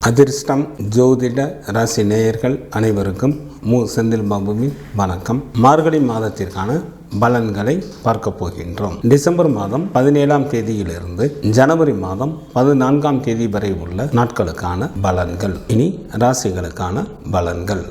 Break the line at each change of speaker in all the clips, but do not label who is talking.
அதிர்ஷ்டம் ஜோதிட ராசி நேயர்கள் அனைவருக்கும் செந்தில் பாபுவின் வணக்கம். மார்கழி மாதத்திற்கான பலன்களை பார்க்க போகின்றோம். டிசம்பர் மாதம் 17ஆம் தேதியிலிருந்து ஜனவரி மாதம் 14ஆம் தேதி வரை உள்ள நாட்களுக்கான பலன்கள். இனி ராசிகளுக்கான பலன்கள்.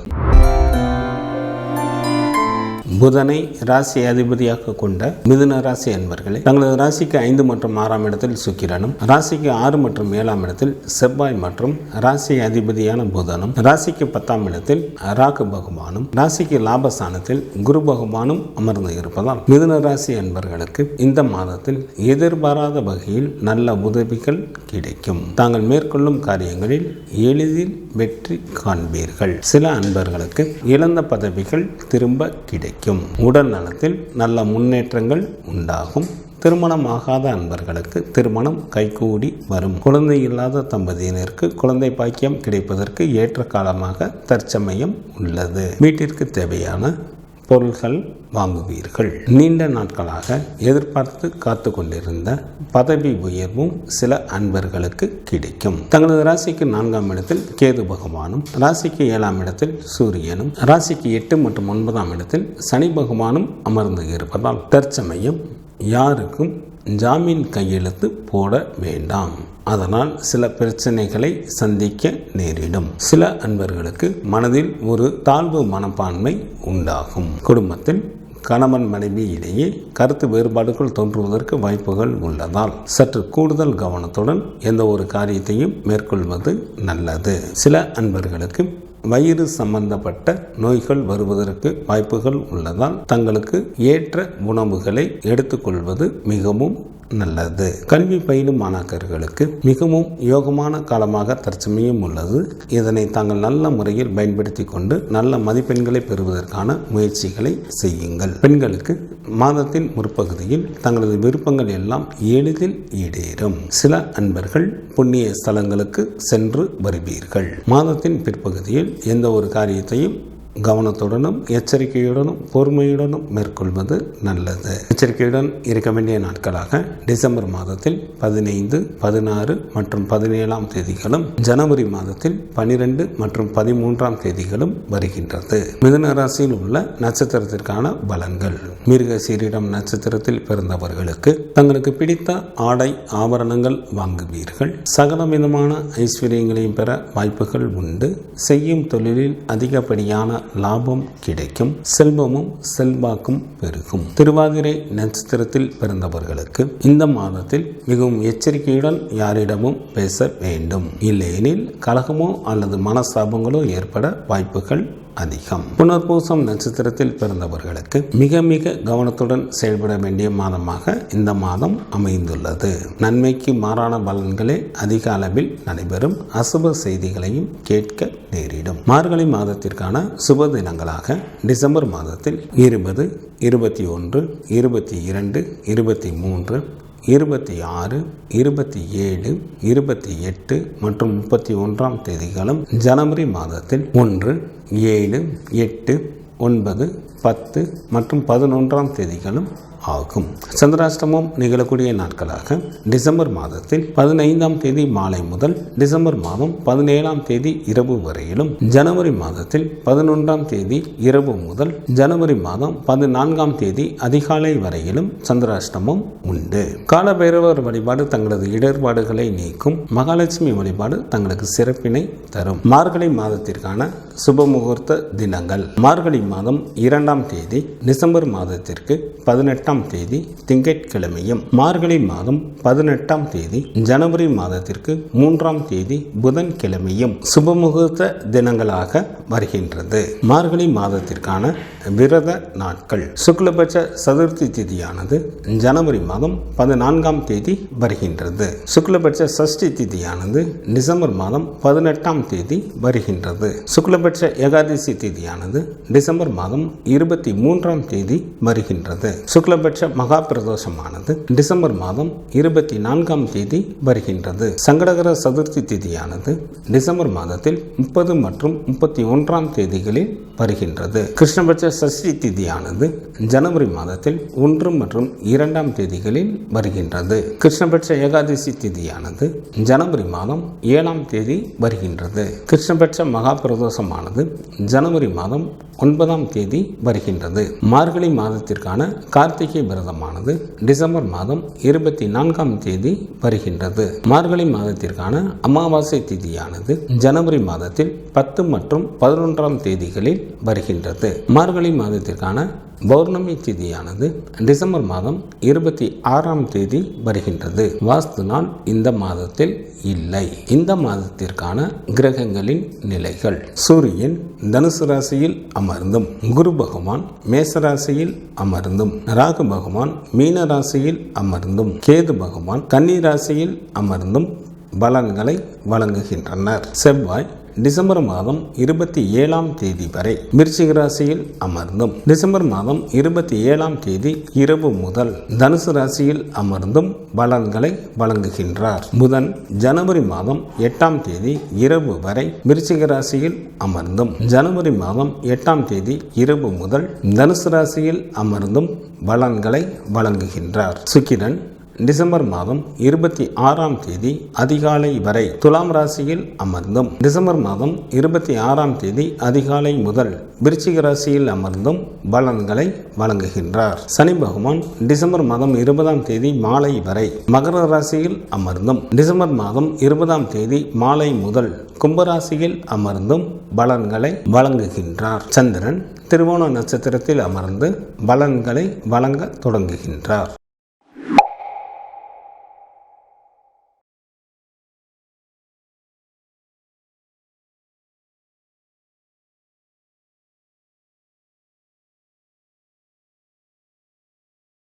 புதனை ராசி அதிபதியாக கொண்ட மிதுன ராசி அன்பர்களே, தங்களது ராசிக்கு 5 மற்றும் 6ஆம் இடத்தில் சுக்கிரனும், ராசிக்கு 6 மற்றும் 7ஆம் இடத்தில் செவ்வாய் மற்றும் ராசி அதிபதியான புதனும், ராசிக்கு 10ஆம் இடத்தில் ராகு பகவானும், ராசிக்கு லாபஸ்தானத்தில் குரு பகவானும் அமர்ந்து இருப்பதால் மிதுன ராசி அன்பர்களுக்கு இந்த மாதத்தில் எதிர்பாராத வகையில் நல்ல உதவிகள் கிடைக்கும். தாங்கள் மேற்கொள்ளும் காரியங்களில் எளிதில் வெற்றி காண்பீர்கள். சில அன்பர்களுக்கு இழந்த பதவிகள் திரும்ப கிடைக்கும். உடல் நலத்தில் நல்ல முன்னேற்றங்கள் உண்டாகும். திருமணம் ஆகாத அன்பர்களுக்கு திருமணம் கைகூடி வரும். குழந்தை இல்லாத தம்பதியினருக்கு குழந்தை பாக்கியம் கிடைப்பதற்கு ஏற்ற காலமாக தற்சமயம் உள்ளது. வீட்டிற்கு தேவையான பொருள்கள் வாங்குவீர்கள். நீண்ட நாட்களாக எதிர்பார்த்து காத்து கொண்டிருந்த பதவி உயர்வும் சில அன்பர்களுக்கு கிடைக்கும். தங்களது ராசிக்கு 4ஆம் இடத்தில் கேது பகவானும், ராசிக்கு 7ஆம் இடத்தில் சூரியனும், ராசிக்கு 8 மற்றும் 9ஆம் இடத்தில் சனி பகவானும் அமர்ந்து இருப்பதால் தற்சமயம் யாருக்கும் ஜாமீன் கையெழுத்து போட வேண்டாம். அதனால் சில பிரச்சனைகளை சந்திக்க நேரிடும். சில அன்பர்களுக்கு மனதில் ஒரு தாழ்வு மனப்பான்மை உண்டாகும். குடும்பத்தில் கணவன் மனைவி இடையே கருத்து வேறுபாடுகள் தோன்றுவதற்கு வாய்ப்புகள் உள்ளதால் சற்று கூடுதல் கவனத்துடன் எந்த ஒரு காரியத்தையும் மேற்கொள்வது நல்லது. சில அன்பர்களுக்கு வயிறு சம்பந்தப்பட்ட நோய்கள் வருவதற்கு வாய்ப்புகள் உள்ளதால் தங்களுக்கு ஏற்ற உணவுகளை எடுத்துக்கொள்வது மிகவும் நல்லது. கல்வி பயிலும் மாணாக்கர்களுக்கு மிகவும் யோகமான காலமாக தற்சமயம் உள்ளது. இதனை தாங்கள் நல்ல முறையில் பயன்படுத்தி கொண்டு நல்ல மதிப்பெண்களை பெறுவதற்கான முயற்சிகளை செய்யுங்கள். பெண்களுக்கு மாதத்தின் முற்பகுதியில் தங்களது விருப்பங்கள் எல்லாம் எளிதில் ஈடேறும். சில அன்பர்கள் புண்ணிய ஸ்தலங்களுக்கு சென்று வருவீர்கள். மாதத்தின் பிற்பகுதியில் எந்த ஒரு காரியத்தையும் கவனத்துடனும் எச்சரிக்கையுடனும் பொறுமையுடனும் மேற்கொள்வது நல்லது. எச்சரிக்கையுடன் இருக்க வேண்டிய நாட்களாக டிசம்பர் மாதத்தில் 15, 16 மற்றும் 17ஆம் தேதிகளும், ஜனவரி மாதத்தில் 12 மற்றும் 13ஆம் தேதிகளும் வருகின்றது. மிதுன ராசியில் உள்ள நட்சத்திரத்திற்கான பலன்கள். மிருகசீரிடம் நட்சத்திரத்தில் பிறந்தவர்களுக்கு தங்களுக்கு பிடித்த ஆடை ஆபரணங்கள் வாங்குவீர்கள். சகலவிதமான ஐஸ்வர்யங்களையும் பெற வாய்ப்புகள் உண்டு. செய்யும் தொழிலில் அதிகப்படியான லாபம் கிடைக்கும். செல்வமும் செல்வாக்கும் பெருகும். திருவாதிரை நட்சத்திரத்தில் பிறந்தவர்களுக்கு இந்த மாதத்தில் மிகவும் எச்சரிக்கையுடன் யாரிடமும் பேச வேண்டும். இல்லையெனில் கலகமோ அல்லது மனஸ்தாபங்களோ ஏற்பட வாய்ப்புகள் அதிகம். புனர்பூசம் நட்சத்திரத்தில் பிறந்தவர்களுக்கு மிக மிக கவனத்துடன் செயல்பட வேண்டிய மாதமாக இந்த மாதம் அமைந்துள்ளது. நன்மைக்கு மாறான பலன்களே அதிக அளவில் நடைபெறும். அசுப செய்திகளையும் கேட்க நேரிடும். மார்கழி மாதத்திற்கான சுப தினங்களாக டிசம்பர் மாதத்தில் 20, 21, 22, 23, 26, 27, 28 மற்றும் 31ஆம் தேதிகளும், ஜனவரி மாதத்தில் 1, 7, 8, 9, 10 மற்றும் 11ஆம் தேதிகளும் ஆகும். சந்திராஷ்டமம் நிகழக்கூடிய நாட்களாக டிசம்பர் மாதத்தில் 15ஆம் தேதி மாலை முதல் டிசம்பர் மாதம் 17ஆம் தேதி இரவு வரையிலும், ஜனவரி மாதத்தில் 11ஆம் தேதி இரவு முதல் ஜனவரி மாதம் 14ஆம் தேதி அதிகாலை வரையிலும் சந்திராஷ்டமம் உண்டு. காலபைரவர் வழிபாடு தங்களது இடர்பாடுகளை நீக்கும். மகாலட்சுமி வழிபாடு தங்களுக்கு சிறப்பினை தரும். மார்கழி மாதத்திற்கான சுப முகூர்த்த தினங்கள். மார்கழி மாதம் 2ஆம் தேதி டிசம்பர் மாதத்திற்கு 18ஆம் தேதி திங்கட்கிழமையும், மார்கழி மாதம் 18ஆம் தேதி ஜனவரி மாதத்திற்கு 3ஆம் தேதி புதன்கிழமையும் சுபமுகூர்த்த தினங்களாக வருகின்றது. மார்கழி மாதத்திற்கான விரத நாட்கள். சுக்லபட்ச சதுர்த்தி திதியானது ஜனவரி மாதம் 14ஆம் தேதி வருகின்றது. சுக்லபட்ச சஷ்டி திதியானது டிசம்பர் மாதம் 18ஆம் தேதி வருகின்றது. சுக்லபட்ச ஏகாதசி திதியானது டிசம்பர் மாதம் 23ஆம் தேதி வருகின்றது. சுக்லபட்ச மகா பிரதோஷமானது டிசம்பர் மாதம் 24ஆம் தேதி வருகின்றது. சங்கடகர சதுர்த்தி திதியானது டிசம்பர் மாதத்தில் 30 மற்றும் 31ஆம் தேதிகளில் வருகின்றது. கிருஷ்ணபட்ச சஷ்டி திதியானது ஜனவரி மாதத்தில் 1 மற்றும் 2ஆம் தேதிகளில் வருகின்றது. கிருஷ்ணபட்ச ஏகாதசி திதியானது ஜனவரி மாதம் 7ஆம் தேதி வருகின்றது. கிருஷ்ணபட்ச மகா பிரதோஷமானது ஜனவரி மாதம் 9ஆம் தேதி வருகின்றது. மார்கழி மாதத்திற்கான கார்த்திகை விரதமானது டிசம்பர் மாதம் 24ஆம் தேதி வருகின்றது. மார்கழி மாதத்திற்கான அமாவாசை திதியானது ஜனவரி மாதத்தில் 10 மற்றும் 11ஆம் தேதிகளில் வருகின்றது. மார்கழி மாதத்திற்கான பௌர்ணமி திதியானது டிசம்பர் மாதம் 26ஆம் தேதி வருகின்றது. வாஸ்து நாள் இந்த மாதத்தில் இல்லை. இந்த மாதத்திற்கான கிரகங்களின் நிலைகள்: சூரியன் தனுசு ராசியில் அமர்ந்தும், குரு பகவான் மேச ராசியில் அமர்ந்தும், ராகு பகவான் மீன ராசியில் அமர்ந்தும், கேது பகவான் கன்னி ராசியில் அமர்ந்தும் பலன்களை வழங்குகின்றனர். செவ்வாய் டிசம்பர் மாதம் 27ஆம் தேதி வரை விருச்சிக ராசியில் அமர்ந்தும், டிசம்பர் மாதம் 27ஆம் தேதி இரவு முதல் தனுசு ராசியில் அமர்ந்தும் பலன்களை வழங்குகின்றார். புதன் ஜனவரி மாதம் 8ஆம் தேதி இரவு வரை விருச்சிக ராசியில் அமர்ந்தும், ஜனவரி மாதம் 8ஆம் தேதி இரவு முதல் தனுசு ராசியில் அமர்ந்தும் பலன்களை வழங்குகின்றார். சுக்கிரன் டிசம்பர் மாதம் 26ஆம் தேதி அதிகாலை வரை துலாம் ராசியில் அமர்ந்தும், டிசம்பர் மாதம் 26ஆம் தேதி அதிகாலை முதல் விருச்சிக ராசியில் அமர்ந்தும் பலன்களை வழங்குகின்றார். சனி பகவான் டிசம்பர் மாதம் 20ஆம் தேதி மாலை வரை மகர ராசியில் அமர்ந்தும், டிசம்பர் மாதம் 20ஆம் தேதி மாலை முதல் கும்பராசியில் அமர்ந்தும் பலன்களை வழங்குகின்றார். சந்திரன் திருவோண நட்சத்திரத்தில் அமர்ந்து பலன்களை வழங்க தொடங்குகின்றார்.